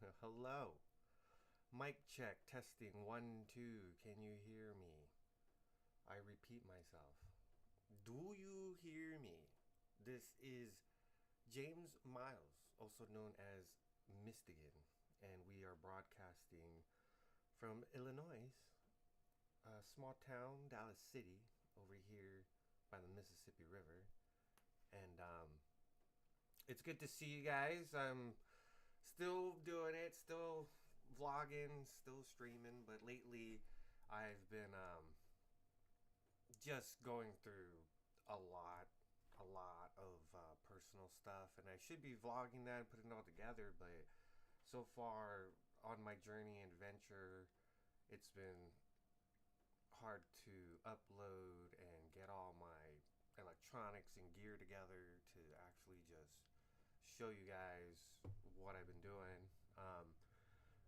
Hello. Mic check, testing 1, 2. Can you hear me? I repeat myself. Do you hear me? This is James Miles, also known as Mistigan, and we are broadcasting from Illinois, a small town, Dallas City, over here by the Mississippi River. And it's good to see you guys. I'm still doing it, still vlogging, still streaming, but lately I've been just going through a lot a lot of personal stuff, and I should be vlogging that and putting it all together, but so far on my journey and adventure, it's been hard to upload and get all my electronics and gear together to actually just show you guys what I've been doing.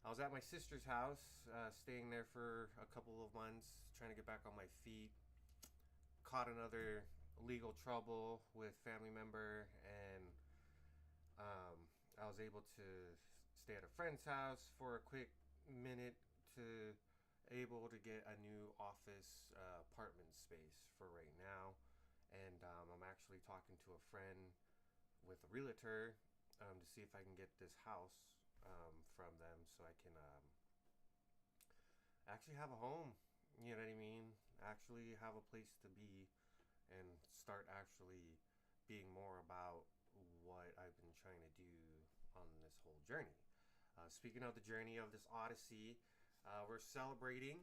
I was at my sister's house, staying there for a couple of months, trying to get back on my feet. Caught another legal trouble with family member, and I was able to stay at a friend's house for a quick minute to able to get a new office apartment space for right now. And I'm actually talking to a friend with a realtor to see if I can get this house from them so I can actually have a home. You know what I mean? Actually have a place to be and start actually being more about what I've been trying to do on this whole journey. Speaking of the journey of this Odyssey, we're celebrating.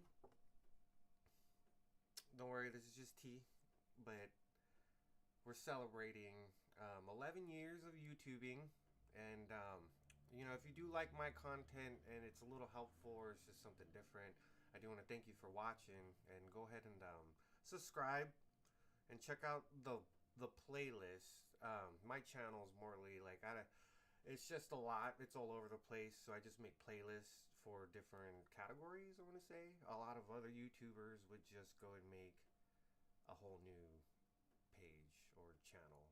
Don't worry, this is just tea, but we're celebrating 11 years of YouTubing. And, if you do like my content and it's a little helpful or it's just something different, I do want to thank you for watching, and go ahead and subscribe and check out the playlist. My channel is morely like it's just a lot. It's all over the place, so I just make playlists for different categories. I want to say a lot of other YouTubers would just go and make a whole new page or channel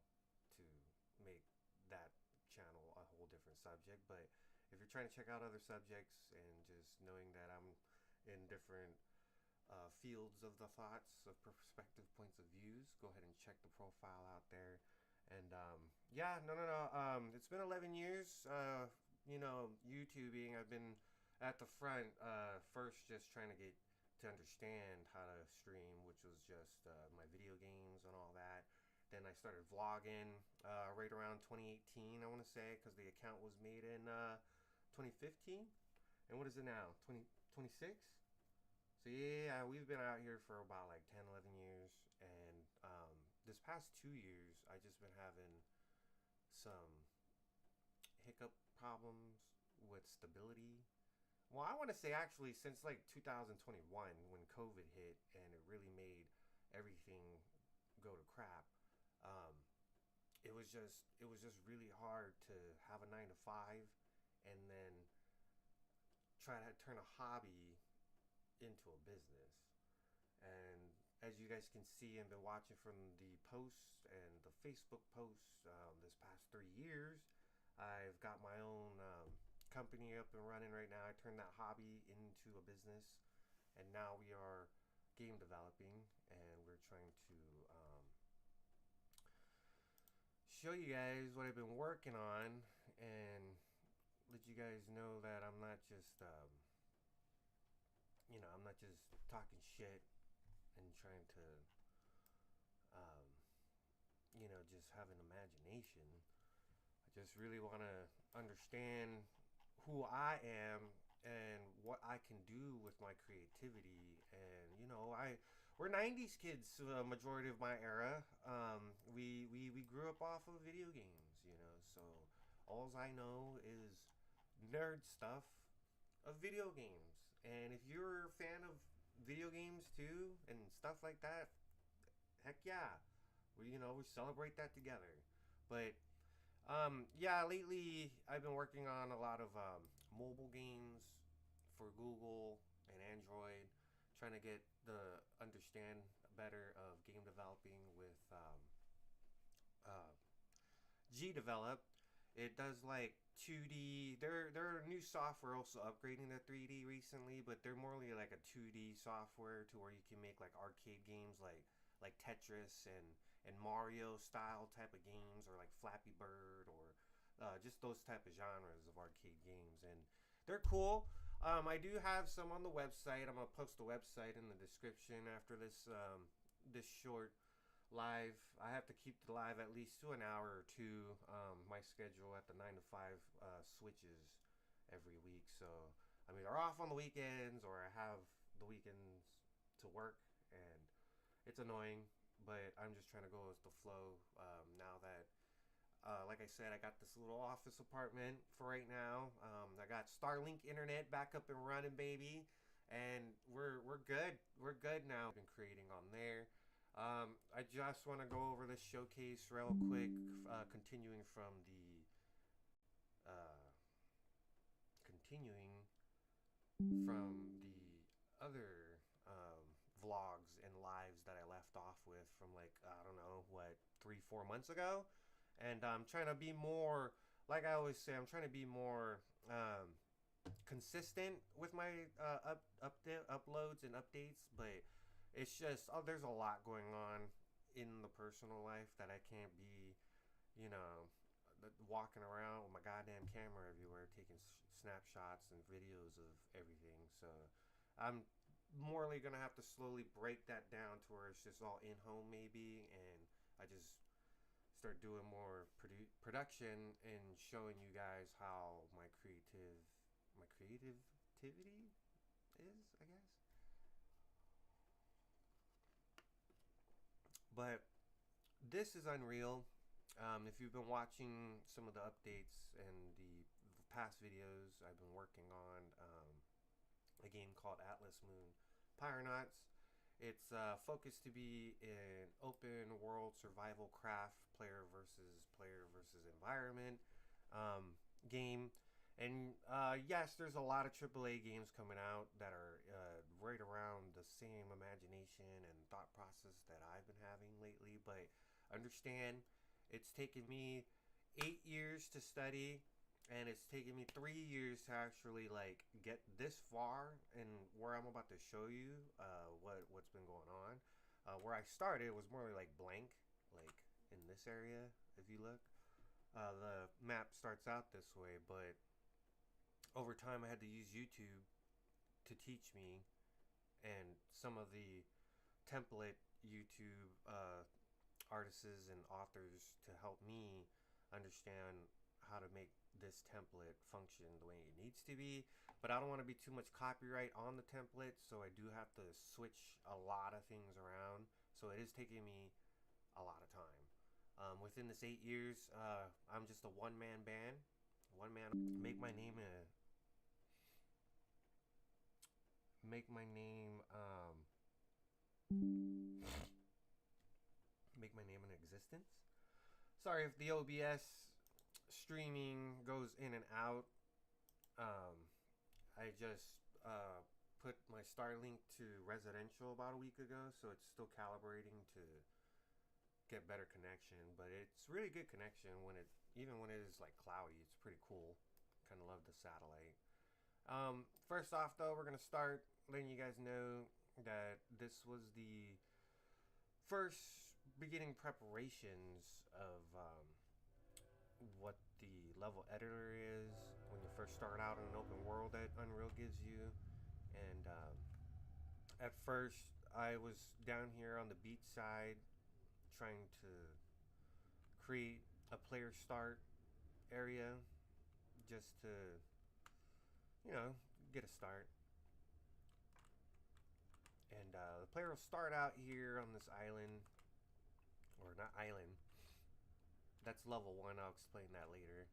to make that channel a whole different subject. But if you're trying to check out other subjects and just knowing that I'm in different fields of the thoughts of perspective points of views, go ahead and check the profile out there. And yeah, no, it's been 11 years YouTubing. I've been at the front, first just trying to get to understand how to stream, which was just my video games and all that. Then I started vlogging right around 2018, I want to say, because the account was made in 2015. And what is it now? 2026? So yeah, we've been out here for about like 10, 11 years. And this past 2 years, I just been having some hiccup problems with stability. Well, I want to say actually since like 2021 when COVID hit and it really made everything go to crap. Um, it was just really hard to have a 9 to 5 and then try to turn a hobby into a business. And as you guys can see and been watching from the posts and the Facebook posts this past 3 years, I've got my own company up and running right now. I turned that hobby into a business, and now we are game developing, and we're trying to show you guys what I've been working on and let you guys know that I'm not just I'm not just talking shit and trying to just have an imagination. I just really want to understand who I am and what I can do with my creativity. And we're 90s kids, the majority of my era. We grew up off of video games, so all I know is nerd stuff of video games. And if you're a fan of video games too and stuff like that, heck yeah, we celebrate that together. But yeah, lately I've been working on a lot of mobile games for Google and Android, trying to get the understand better of game developing with uh, G Develop. It does like 2D. Their new software also upgrading to 3D recently, but they're more like a 2D software to where you can make like arcade games like Tetris and Mario style type of games, or like Flappy Bird, or just those type of genres of arcade games, and they're cool. I do have some on the website. I'm gonna post the website in the description after this short live. I have to keep the live at least to an hour or two. My schedule at the 9 to 5 switches every week, so I'm either off on the weekends or I have the weekends to work, and it's annoying. But I'm just trying to go with the flow. Now that, like I said, I got this little office apartment for right now. I got Starlink internet back up and running, baby, and we're good. We're good now. I've been creating on there. I just want to go over this showcase real quick, continuing from the uh, continuing from the other vlogs and lives that I left off with from, like, I don't know, what, 3-4 months ago, and I'm trying to be more, like I always say, I'm trying to be more consistent with my uploads and updates, but it's just, oh, there's a lot going on in the personal life that I can't be, you know, walking around with my goddamn camera everywhere, taking snapshots and videos of everything. So I'm morally gonna have to slowly break that down to where it's just all in home, maybe, and I just start doing more production and showing you guys how my creativity is, I guess. But this is Unreal. If you've been watching some of the updates and the past videos, I've been working on a game called Atlas Moon Pyronauts. It's focused to be an open world survival craft, player versus environment game. And yes, there's a lot of AAA games coming out that are right around the same imagination and thought process that I've been having lately. But understand, it's taken me 8 years to study, and it's taken me 3 years to actually like get this far. And where I'm about to show you what's been going on. Where I started was more like blank, like in this area. If you look, the map starts out this way, but over time I had to use YouTube to teach me, and some of the template YouTube artists and authors to help me understand how to make this template function the way it needs to be. But I don't want to be too much copyright on the template, so I do have to switch a lot of things around. So it is taking me a lot of time. Within this 8 years, I'm just a one-man band. One man. Make my name make my name in existence. Sorry if the OBS streaming goes in and out. I just put my Starlink to residential about a week ago, so it's still calibrating to get better connection, but it's really good connection when it even when it is like cloudy. It's pretty cool. Kind of love the satellite. First off, though, we're gonna start letting you guys know that this was the first beginning preparations of what the level editor is when you first start out in an open world that Unreal gives you. And at first, I was down here on the beach side trying to create a player start area just to, get a start. And the player will start out here on this island, or not island. That's level 1. I'll explain that later.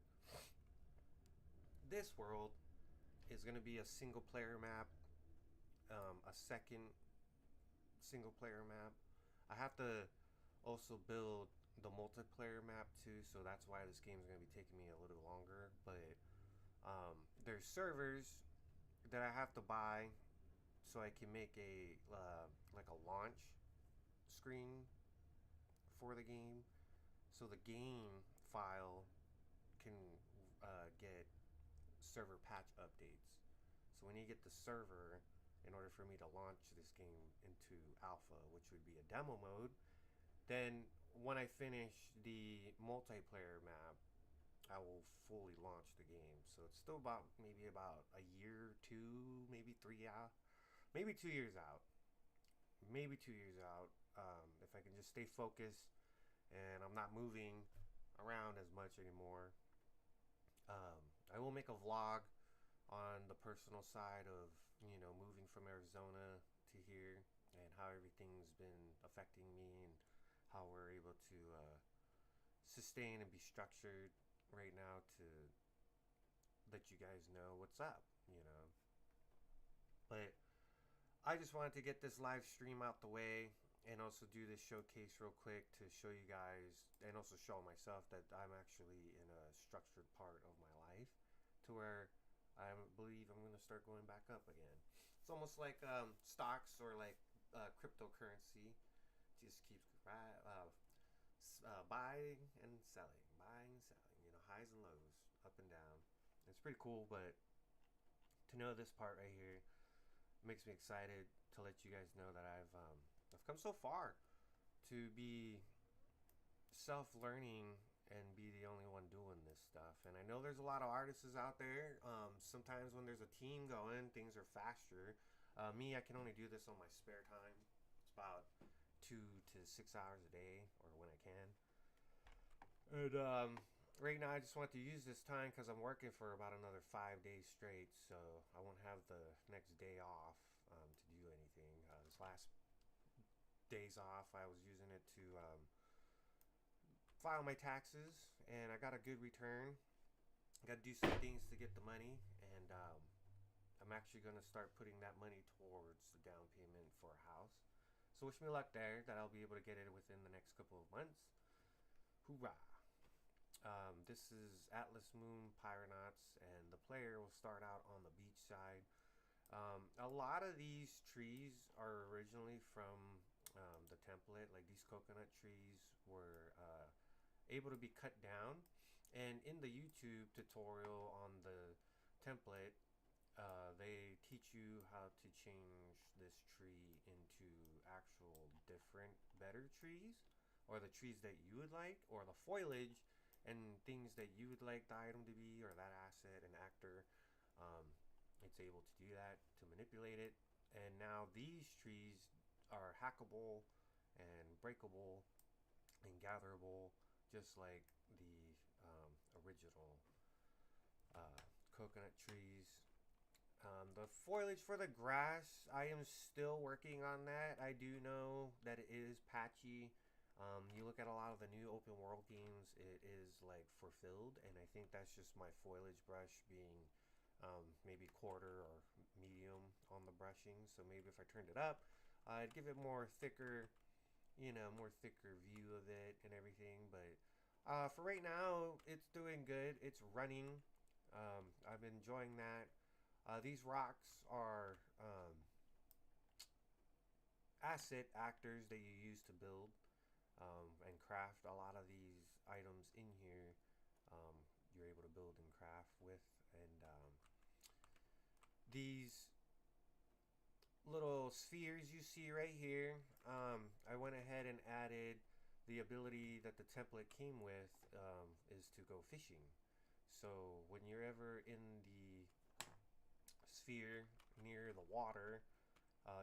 This world is going to be a single player map, a second single player map. I have to also build the multiplayer map too, so that's why this game is going to be taking me a little longer. But there's servers that I have to buy so I can make a like a launch screen for the game, so the game file can get server patch updates. So when you get the server, in order for me to launch this game into alpha, which would be a demo mode, then when I finish the multiplayer map, I will fully launch the game. So it's still about a year, two, maybe 3 out, maybe 2 years out, maybe 2 years out. If I can just stay focused and I'm not moving around as much anymore, um, I will make a vlog on the personal side of moving from Arizona to here and how everything's been affecting me and how we're able to sustain and be structured right now to let you guys know what's up, But I just wanted to get this live stream out the way and also do this showcase real quick to show you guys and also show myself that I'm actually in a structured part of my life to where I believe I'm going to start going back up again. It's almost like stocks or like cryptocurrency. Just keeps buying and selling, buying and selling. Highs and lows, up and down. It's pretty cool, but to know this part right here makes me excited to let you guys know that I've come so far to be self-learning and be the only one doing this stuff. And I know there's a lot of artists out there. Sometimes when there's a team going, things are faster. Me, I can only do this on my spare time. It's about 2 to 6 hours a day, or when I can. And right now, I just want to use this time because I'm working for about another 5 days straight, so I won't have the next day off to do anything. This last days off, I was using it to file my taxes, and I got a good return. I got to do some things to get the money, and I'm actually going to start putting that money towards the down payment for a house. So wish me luck there, that I'll be able to get it within the next couple of months. Hoorah! This is Atlas Moon Pyronauts, and the player will start out on the beach side. A lot of these trees are originally from the template. Like these coconut trees were able to be cut down, and in the YouTube tutorial on the template, they teach you how to change this tree into actual different better trees, or the trees that you would like, or the foliage and things that you would like the item to be, or that asset and actor. It's able to do that, to manipulate it. And now these trees are hackable and breakable and gatherable, just like the original coconut trees. The foliage for the grass, I am still working on that. I do know that it is patchy. You look at a lot of the new open world games, it is like fulfilled, and I think that's just my foliage brush being maybe quarter or medium on the brushing. So maybe if I turned it up, I'd give it more thicker, more thicker view of it and everything. But for right now, it's doing good. It's running. I've been enjoying that. These rocks are asset actors that you use to build and craft. A lot of these items in here you're able to build and craft with. And these little spheres you see right here, I went ahead and added the ability that the template came with, is to go fishing. So when you're ever in the sphere near the water,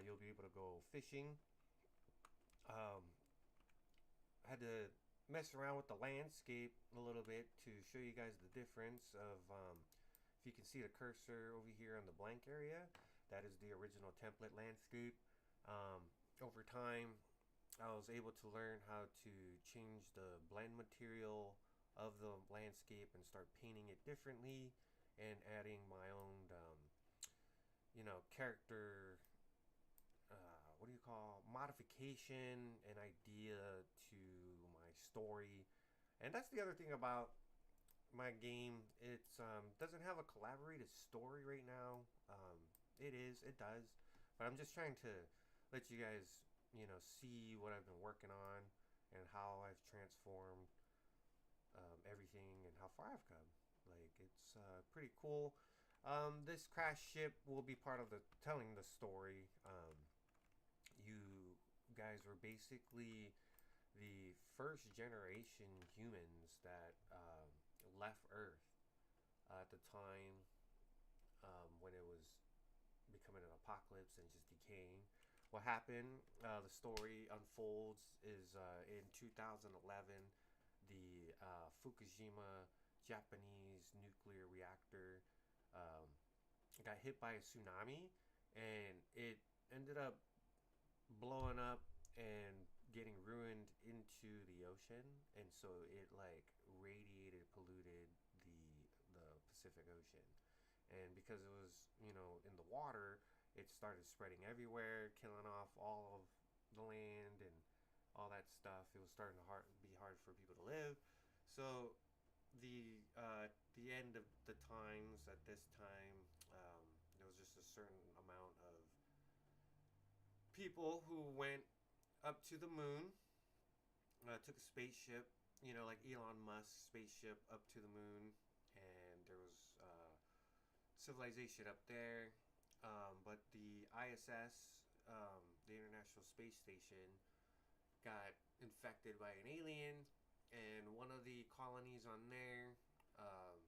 you'll be able to go fishing. I had to mess around with the landscape a little bit to show you guys the difference of, if you can see the cursor over here on the blank area, that is the original template landscape. Over time, I was able to learn how to change the blend material of the landscape and start painting it differently and adding my own character, what do you call, modification and idea to my story. And that's the other thing about my game. It's doesn't have a collaborative story right now. It does, but I'm just trying to let you guys see what I've been working on and how I've transformed everything and how far I've come. Like it's pretty cool. This crash ship will be part of the telling the story. You guys were basically the first generation humans that left Earth at the time when it was becoming an apocalypse and just decaying. What happened? The story unfolds is in 2011, the Fukushima Japanese nuclear reactor um, got hit by a tsunami, and it ended up blowing up and getting ruined into the ocean, and so it like radiated, polluted the Pacific Ocean, and because it was in the water, it started spreading everywhere, killing off all of the land and all that stuff. It was starting to be hard for people to live. So the end of the times at this time, there was just a certain amount of people who went up to the moon, took a spaceship, like Elon Musk's spaceship up to the moon, and there was civilization up there. But the ISS, the International Space Station, got infected by an alien, and one of the colonies on there um,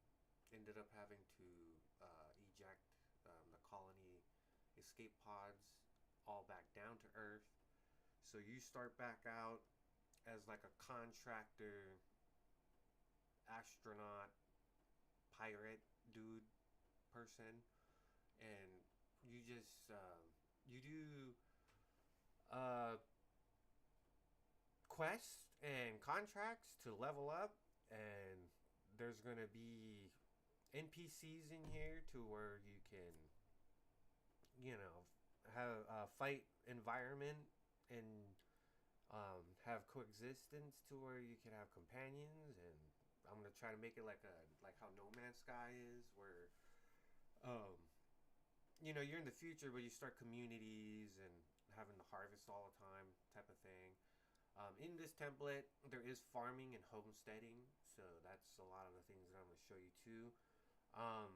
ended up having to eject the colony escape pods all back down to Earth. So you start back out as like a contractor, astronaut, pirate, dude, person, and you just you do uh, quests and contracts to level up, and there's gonna be NPCs in here to where you can have a fight environment and have coexistence to where you can have companions. And I'm gonna try to make it like how No Man's Sky is, where um, you're in the future, but you start communities and having to harvest all the time, type of thing. In this template, there is farming and homesteading, so that's a lot of the things that I'm going to show you too. Um,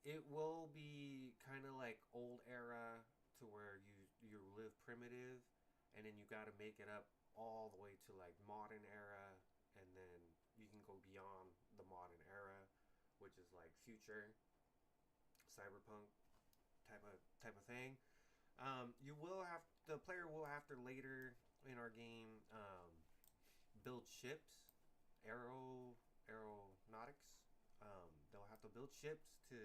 it will be kind of like old era to where you live primitive, and then you got to make it up all the way to like modern era, and then you can go beyond the modern era, which is like future cyberpunk type of thing. You will have the player will have to later in our game build ships, aeronautics. They'll have to build ships to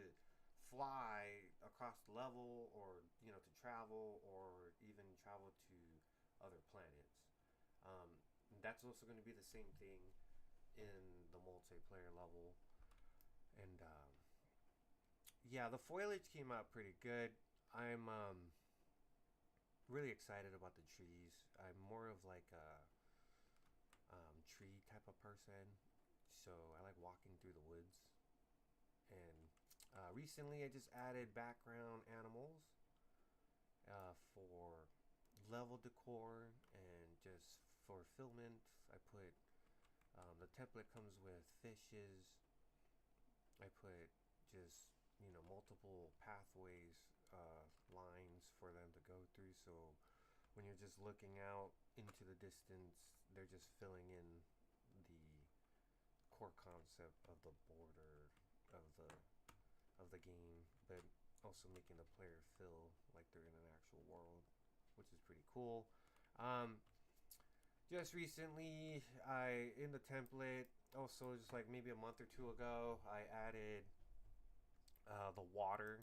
fly across the level, or to travel, or even travel to other planets. Um, that's also going to be the same thing in the multiplayer level. And yeah, the foliage came out pretty good. I'm really excited about the trees. I'm more of like a tree type of person, so I like walking through the woods. And recently, I just added background animals for level decor and just for fulfillment. I put the template comes with fishes. I put just multiple pathways, lines for them to go through. So when you're just looking out into the distance, they're just filling in the core concept of the border of the game, but also making the player feel like they're in an actual world, which is pretty cool. Um, just recently, I in the template, also just like maybe a month or two ago, I added the water,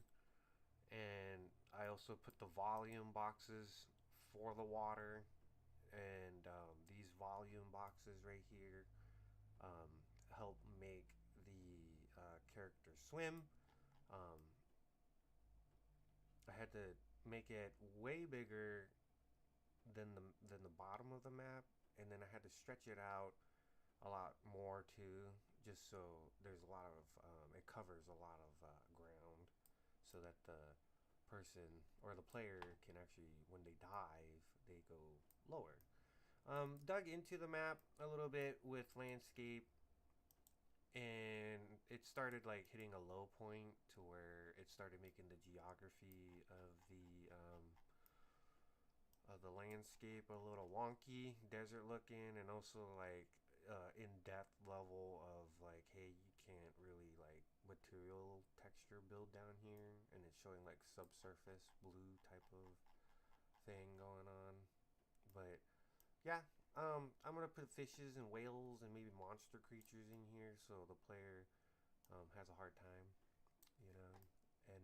and I also put the volume boxes for the water, and these volume boxes right here um, help make the character swim. Um, I had to make it way bigger than the bottom of the map, and then I had to stretch it out a lot more too, just so there's a lot of it covers a lot of ground, so that the person or the player can actually, when they dive, they go lower. Dug into the map a little bit with landscape and it started like hitting a low point to where it started making the geography of the landscape a little wonky, desert looking, and also like in depth level of like, hey, you can't really like material texture build down here, and it's showing like subsurface blue type of thing going on. But yeah, I'm gonna put fishes and whales and maybe monster creatures in here so the player has a hard time, you know. And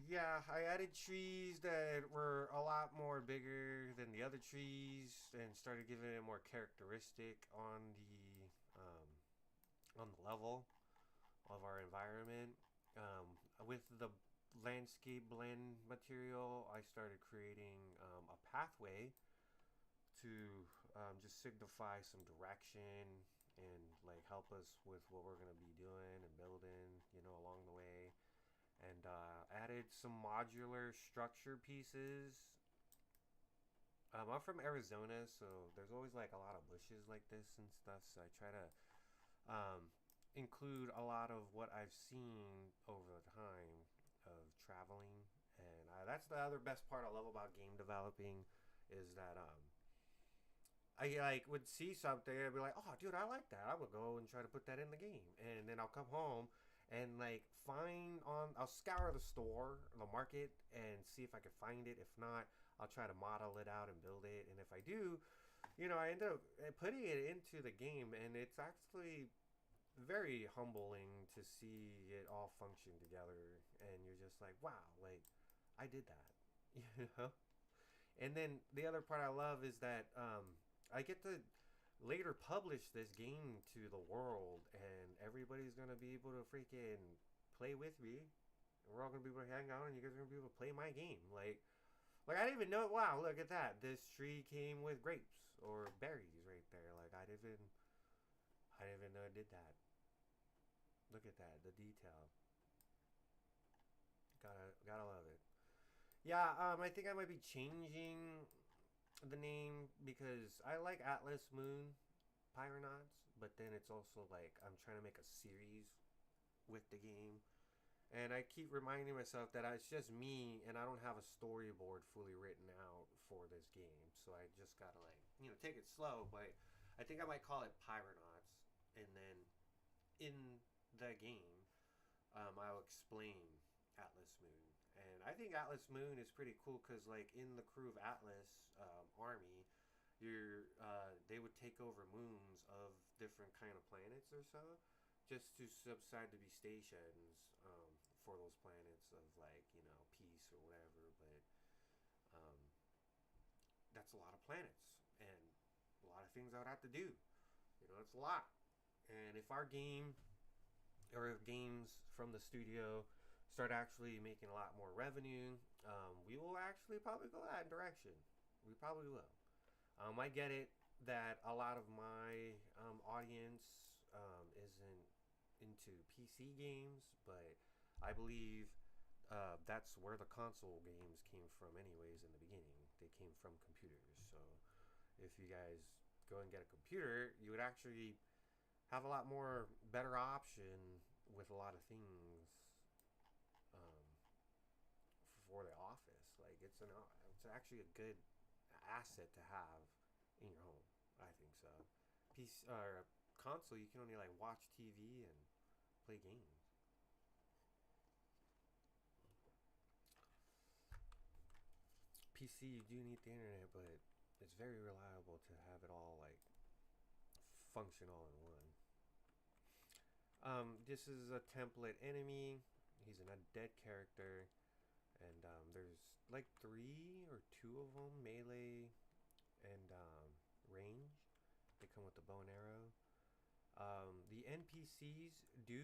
yeah, I added trees that were a lot more bigger than the other trees and started giving it more characteristic um, on the level of our environment. With the landscape blend material, I started creating a pathway to just signify some direction and like help us with what we're gonna be doing and building, along the way. And added some modular structure pieces. I'm from Arizona, so there's always like a lot of bushes like this and stuff. So I try to um, include a lot of what I've seen over time of traveling, and that's the other best part I love about game developing is that I like would see something and be like, "Oh, dude, I like that. I would go and try to put that in the game." And then I'll come home and like I'll scour the store, the market, and see if I can find it. If not, I'll try to model it out and build it. And if I do, I end up putting it into the game, and it's actually very humbling to see it all function together. And you're just like, "Wow, like I did that," you know. And then the other part I love is that I get to later publish this game to the world, and everybody's gonna be able to freaking play with me. And we're all gonna be able to hang out, and you guys are gonna be able to play my game. Like I didn't even know. Wow, look at that! This tree came with grapes or berries right there. Like I didn't even know it did that. Look at that, the detail. Gotta love it. Yeah, I think I might be changing the name because I like Atlas Moon Pyronauts, but then it's also like I'm trying to make a series with the game. And I keep reminding myself that it's just me and I don't have a storyboard fully written out for this game. So I just gotta like, take it slow, but I think I might call it Pyronauts. And then in the game, I'll explain Atlas Moon. And I think Atlas Moon is pretty cool because, like, in the crew of Atlas army, they would take over moons of different kind of planets or so, just to subside to be stations for those planets of like peace or whatever. But um, that's a lot of planets and a lot of things I would have to do. It's a lot. And if our game or if games from the studio start actually making a lot more revenue, we will actually probably go that direction. We probably will. I get it that a lot of my audience isn't into PC games, but I believe that's where the console games came from, anyways. In the beginning, they came from computers. So if you guys go and get a computer, you would actually have a lot more better option with a lot of things um, for the office. Like it's actually a good asset to have in your home. I think so. PC or console, you can only like watch TV and play games. PC, you do need the internet, but it's very reliable to have it all like function all in one. This is a template enemy. He's an undead character, and there's like three or two of them melee and range. They come with the bow and arrow. The NPCs do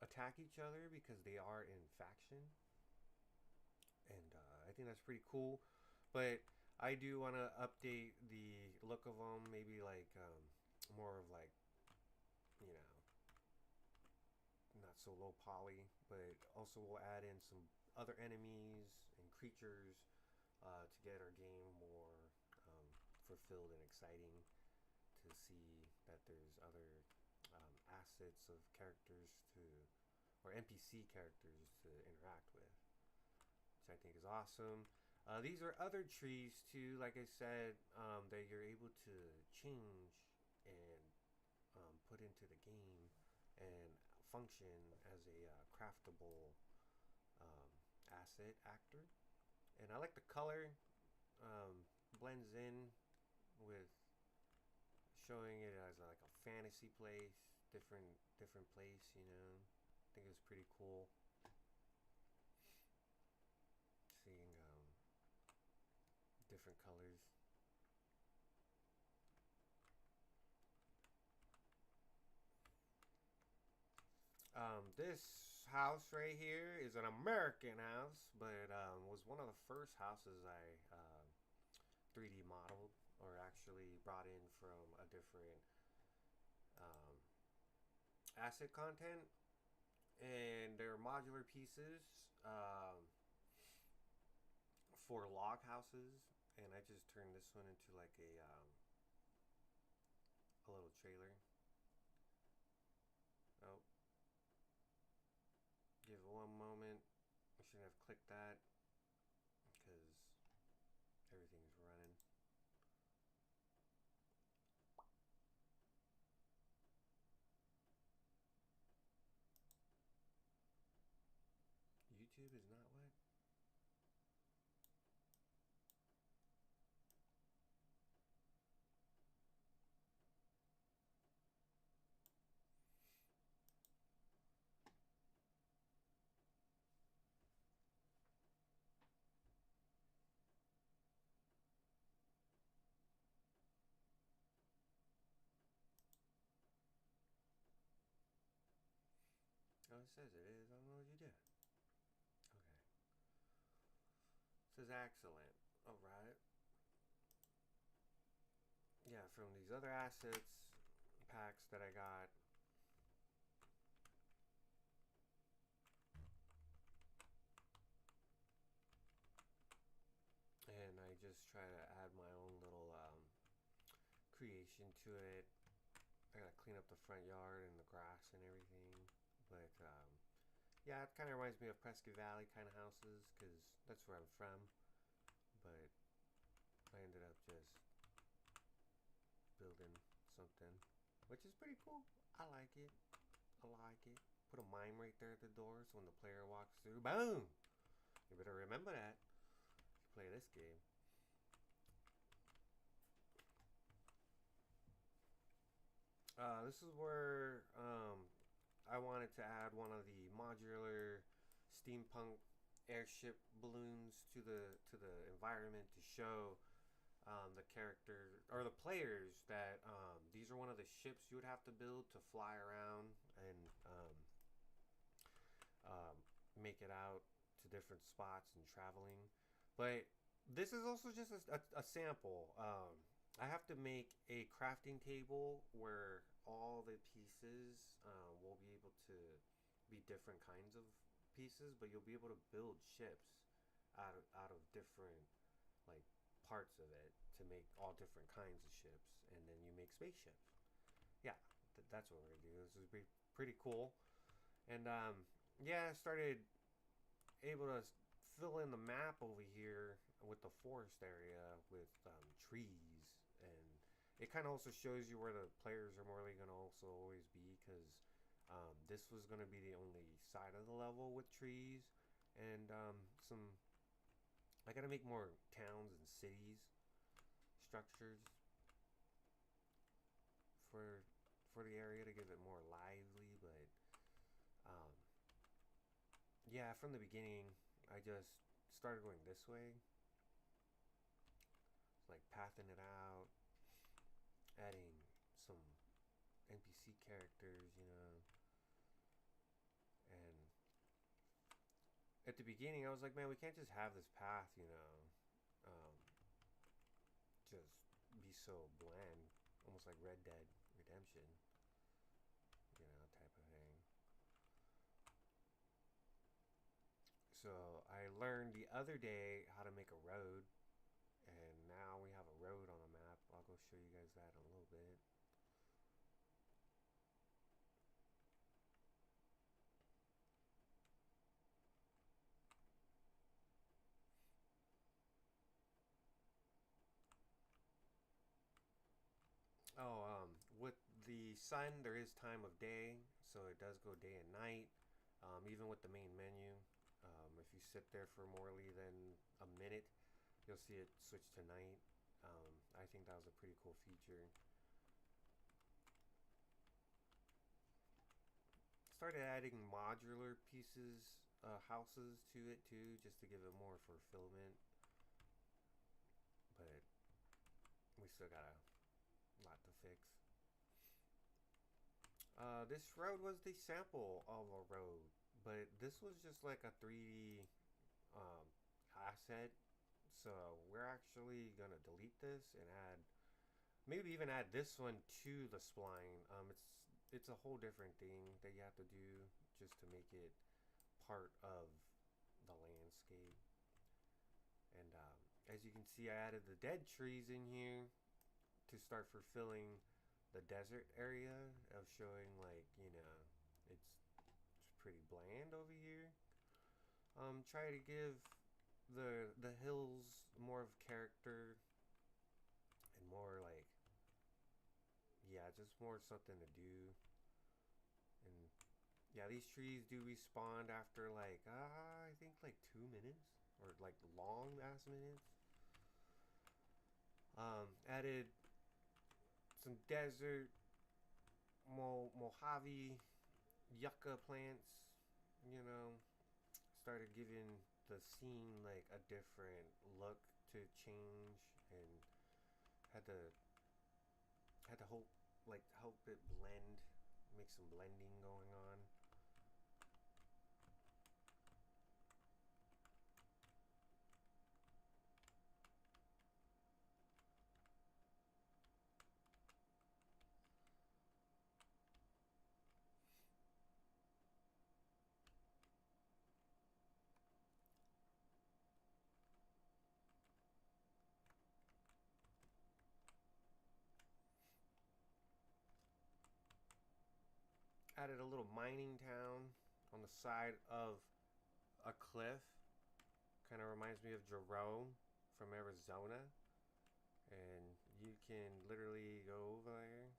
attack each other because they are in faction, and I think that's pretty cool. But I do want to update the look of them, maybe like more of like you know not so low poly, but also we'll add in some other enemies and creatures to get our game more fulfilled and exciting to see that there's other assets of characters to, or NPC characters to interact with, which I think is awesome. These are other trees too, like I said, that you're able to change and put into the game and function as a craftable um, asset actor. And I like the color, blends in with showing it as like a fantasy place, different place. I think it's pretty cool seeing different colors. This house right here is an American house, but was one of the first houses I 3D modeled, or actually brought in from a different um, asset content. And they're modular pieces for log houses. And I just turned this one into like a little trailer. Oh, give it one moment. I shouldn't have clicked that because everything's running. YouTube is not what? Oh, it says it is. I don't know what you did. Okay. It says excellent. Alright. Yeah, from these other assets packs that I got. And I just try to add my own little creation to it. I gotta clean up the front yard and the grass and everything. But yeah, it kind of reminds me of Prescott Valley kind of houses because that's where I'm from. But I ended up just building something, which is pretty cool. I like it. I like it. Put a mime right there at the door so when the player walks through, boom! You better remember that if you play this game. This is where I wanted to add one of the modular steampunk airship balloons to the environment to show the character or the players that these are one of the ships you would have to build to fly around and um, make it out to different spots and traveling. But this is also just a sample. I have to make a crafting table where all the pieces will be able to be different kinds of pieces, but you'll be able to build ships out of different like parts of it to make all different kinds of ships, and then you make spaceships. Yeah, that's what we're gonna do. This is pretty cool, and yeah, I started able to fill in the map over here with the forest area with trees, and it kind of also shows you where the players are more likely going to also always be because this was going to be the only side of the level with trees and some. I got to make more towns and cities structures for for the area to give it more lively, but um, yeah, from the beginning, I just started going this way, like pathing it out, adding some NPC characters, and at the beginning, I was like, man, we can't just have this path, just be so bland, almost like Red Dead Redemption, type of thing. So I learned the other day how to make a road, and now we have a road on the map. I'll go show you guys that in a little bit. Oh, with the sun, there is time of day, so it does go day and night. Even with the main menu, if you sit there for more than a minute, you'll see it switch to night. I think that was a pretty cool feature. Started adding modular pieces, houses to it too, just to give it more fulfillment. But we still got a lot to fix. This road was the sample of a road, but this was just like a 3D um, asset. So we're actually gonna delete this and add, maybe even add this one to the spline. It's a whole different thing that you have to do just to make it part of the landscape. And as you can see, I added the dead trees in here to start fulfilling the desert area of showing, like, it's pretty bland over here. Try to give the hills more of character and more like, yeah, just more something to do. And yeah, these trees do respawn after like I think like 2 minutes or like long ass minutes. Added some desert Mojave yucca plants. You know, started giving the scene like a different look to change, and had to hope like help it blend, make some blending going on. Added a little mining town on the side of a cliff. Kind of reminds me of Jerome from Arizona. And you can literally go over there.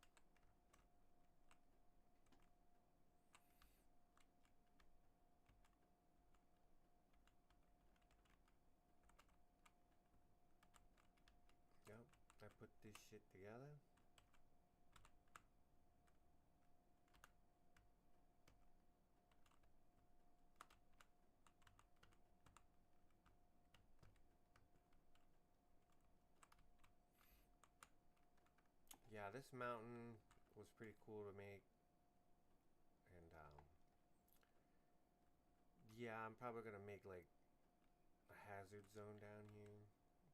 Yep, I put this shit together. Yeah, this mountain was pretty cool to make. And yeah, I'm probably gonna make like a hazard zone down here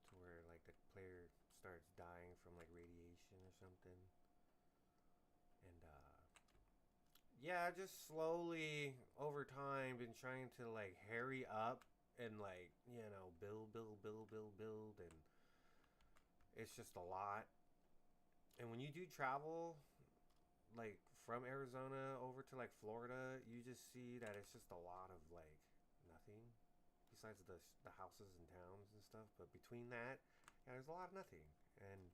to where like the player starts dying from like radiation or something. And yeah, just slowly over time been trying to like hurry up and like, build, and it's just a lot. And when you do travel like from Arizona over to like Florida, you just see that it's just a lot of like nothing besides the houses and towns and stuff. But between that, yeah, there's a lot of nothing, and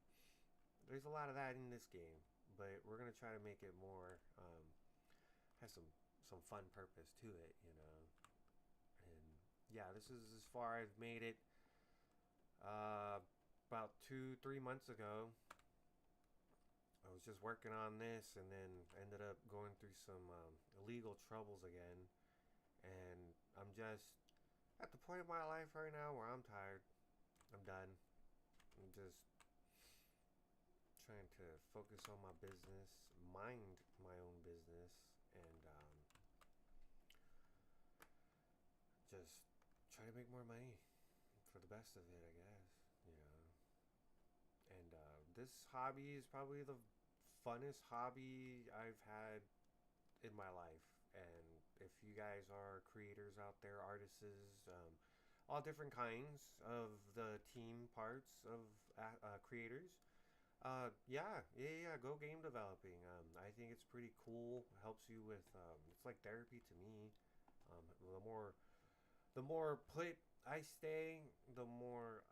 there's a lot of that in this game. But we're gonna try to make it more has some fun purpose to it, And yeah, this is as far I've made it. Uh, about 2 3 months ago, I was just working on this, and then ended up going through some illegal troubles again. And I'm just at the point of my life right now where I'm tired. I'm done. I'm just trying to focus on my business, mind my own business, and just try to make more money for the best of it, I guess. You know. And this hobby is probably the funnest hobby I've had in my life. And if you guys are creators out there, artists, all different kinds of the team parts of creators, yeah, go game developing. I think it's pretty cool. Helps you with, it's like therapy to me. The more put I stay, the more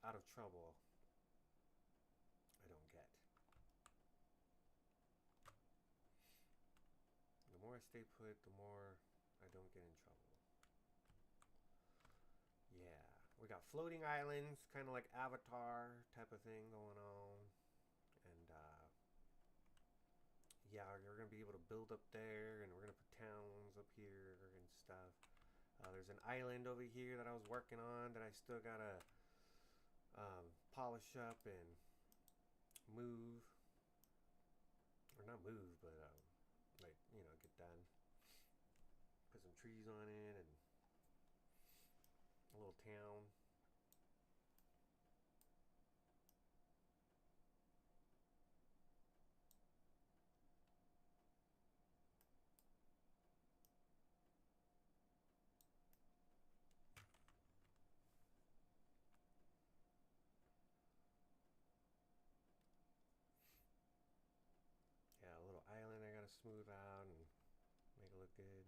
out of trouble I don't get. stay put, the more I don't get in trouble. Yeah, we got floating islands, kind of like Avatar type of thing going on, and yeah, you're gonna be able to build up there, and we're gonna put towns up here and stuff. There's an island over here that I was working on that I still gotta polish up and move, or not move, but like get done. Put some trees on it and a little town. Yeah, a little island I gotta smooth out and make it look good.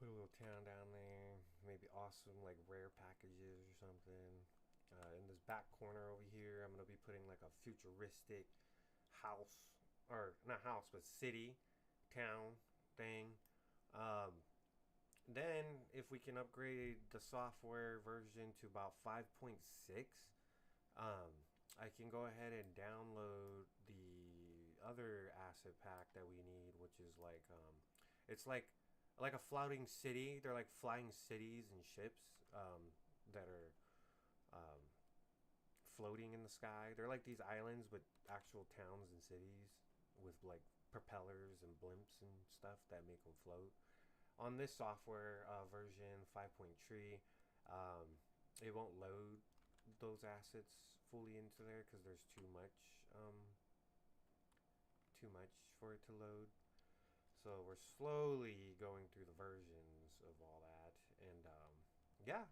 Put a little town down there. Maybe awesome like rare packages or something. In this back corner over here, I'm gonna be putting like a futuristic house, or not house, but city, town thing. Um, then if we can upgrade the software version to about 5.6, um, I can go ahead and download the other asset pack that we need, which is like it's like a floating city. They're like flying cities and ships that are um, floating in the sky. They're like these islands with actual towns and cities with like propellers and blimps and stuff that make them float. On this software version 5.3, um, it won't load those assets fully into there because there's too much for it to load. So we're slowly going through the versions of all that, and yeah.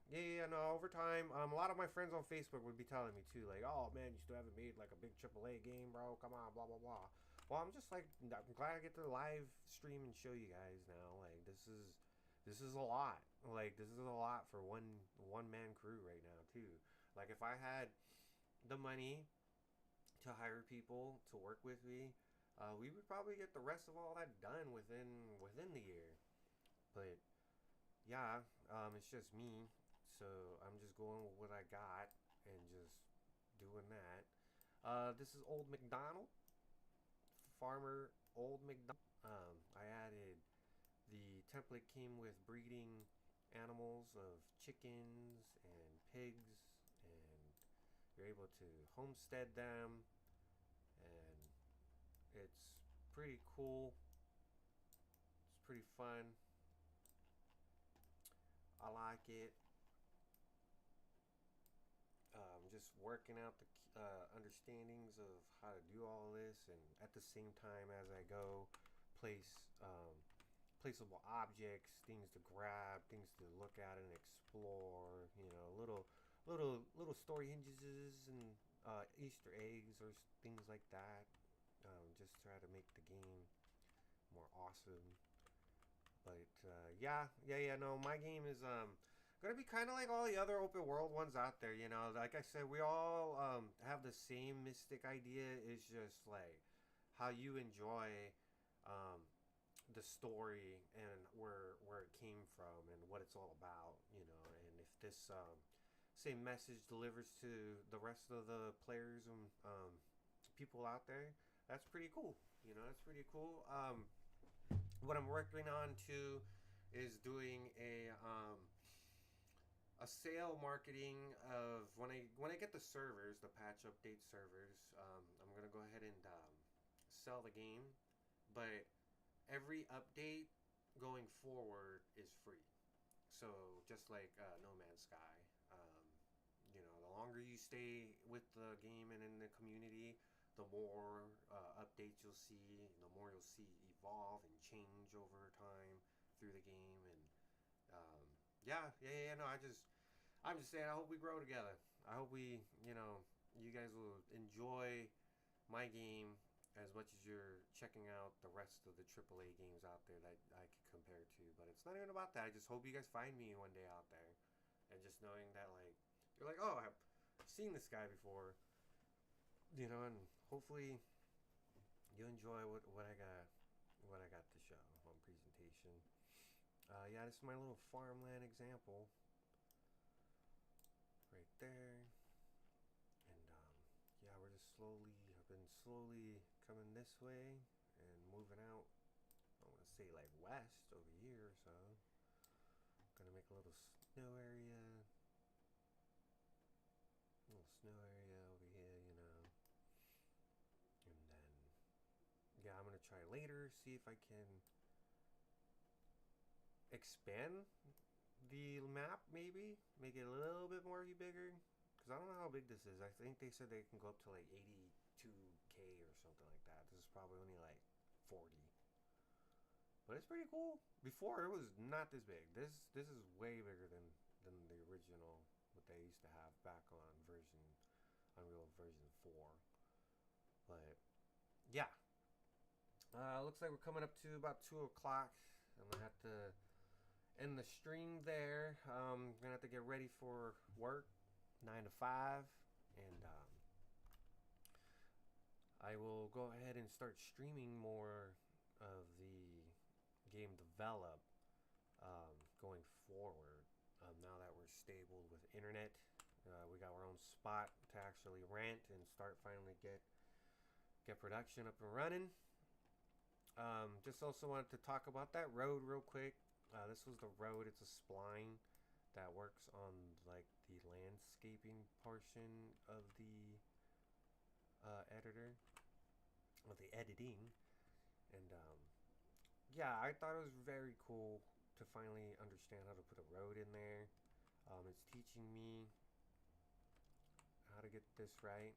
No, over time, a lot of my friends on Facebook would be telling me too, like, "Oh man, you still haven't made like a big AAA game, bro. Come on, blah blah blah." Well, I'm just like, I'm glad I get to live stream and show you guys now. Like, this is a lot. Like, this is a lot for one man crew right now too. Like, if I had the money to hire people to work with me, we would probably get the rest of all that done within the year. But yeah, it's just me, so I'm just going with what I got and just doing that. This is Old McDonald, Farmer Old McDonald. I added the template came with breeding animals of chickens and pigs, and you're able to homestead them, and it's pretty cool. It's pretty fun. I like it. Just working out the understandings of how to do all this, and at the same time as I go, place placeable objects, things to grab, things to look at and explore. Little story hinges and Easter eggs or things like that. Just try to make the game more awesome. But yeah. No, my game is gonna be kind of like all the other open world ones out there. Like I said, we all have the same mystic idea. It's just like how you enjoy um, the story and where it came from and what it's all about. And if this same message delivers to the rest of the players and people out there, that's pretty cool. That's pretty cool. What I'm working on too is doing a sale marketing of when I get the servers, the patch update servers. I'm gonna go ahead and sell the game, but every update going forward is free. So just like No Man's Sky, the longer you stay with the game and in the community, the more updates you'll see, the more you'll see evolve and change over time through the game. And yeah. No, I'm just saying. I hope we grow together. I hope you guys will enjoy my game as much as you're checking out the rest of the AAA games out there that I could compare to. But it's not even about that. I just hope you guys find me one day out there, and just knowing that like you're like, oh, I've seen this guy before, and hopefully you enjoy what I got what I got to show on presentation. Yeah, this is my little farmland example right there. And yeah, we're just slowly, I've been slowly coming this way and moving out. I want to say like west over here, so gonna make a little snow area, over here, you know. And then yeah, I'm gonna try later, see if I can expand the map, maybe make it a little bit more bigger, because I don't know how big this is. I think they said they can go up to like 82K or something like that. This is probably only like 40, but it's pretty cool. Before it was not this big. This is way bigger than the original, what they used to have back on Unreal version 4. But yeah, looks like we're coming up to about 2 o'clock. I'm gonna have to end the stream there. Gonna have to get ready for work, 9 to 5, and I will go ahead and start streaming more of the game develop going forward. Now that we're stable with internet, we got our own spot to actually rent and start finally get production up and running. Just also wanted to talk about that road real quick. This was the road. It's a spline that works on like the landscaping portion of the editor, of the editing, and yeah, I thought it was very cool to finally understand how to put a road in there. It's teaching me how to get this right.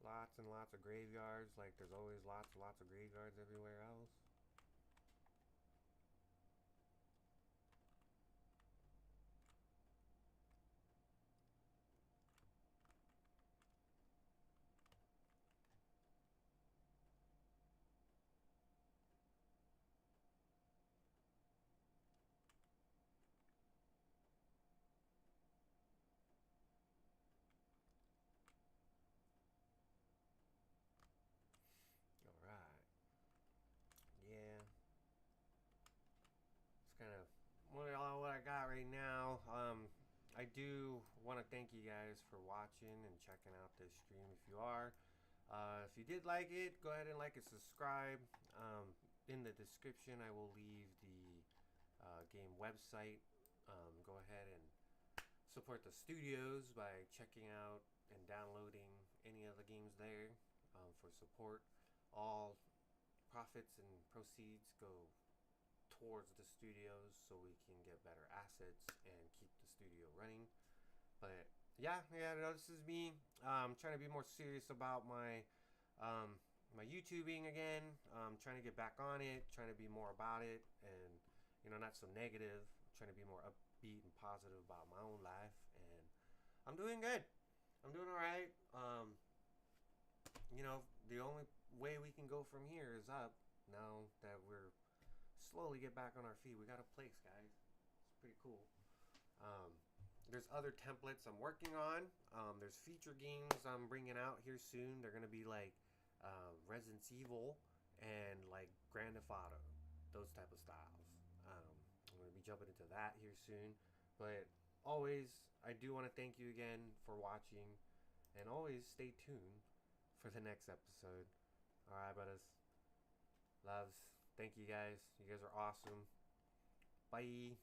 Lots and lots of graveyards, like there's always lots and lots of graveyards everywhere else. Alright. Yeah. It's kind of what I got right now. I do want to thank you guys for watching and checking out this stream if you are. If you did like it, go ahead and like and subscribe. In the description, I will leave the game website. Go ahead and support the studios by checking out and downloading any of the games there for support. All profits and proceeds go towards the studios so we can get better assets and keep the studio running. But yeah, no, this is me. Trying to be more serious about my YouTubing again. Trying to get back on it. Trying to be more about it, and not so negative. Trying to be more upbeat and positive about my own life, and I'm doing good. I'm doing all right. The only way we can go from here is up. Now that we're slowly get back on our feet, we got a place, guys. It's pretty cool. Um, there's other templates I'm working on. There's feature games I'm bringing out here soon. They're gonna be like Resident Evil and like Grand Theft Auto, those type of styles. I'm gonna be jumping into that here soon. But always, I do want to thank you again for watching, and always stay tuned for the next episode. All right, brothers, loves. Thank you guys. You guys are awesome. Bye.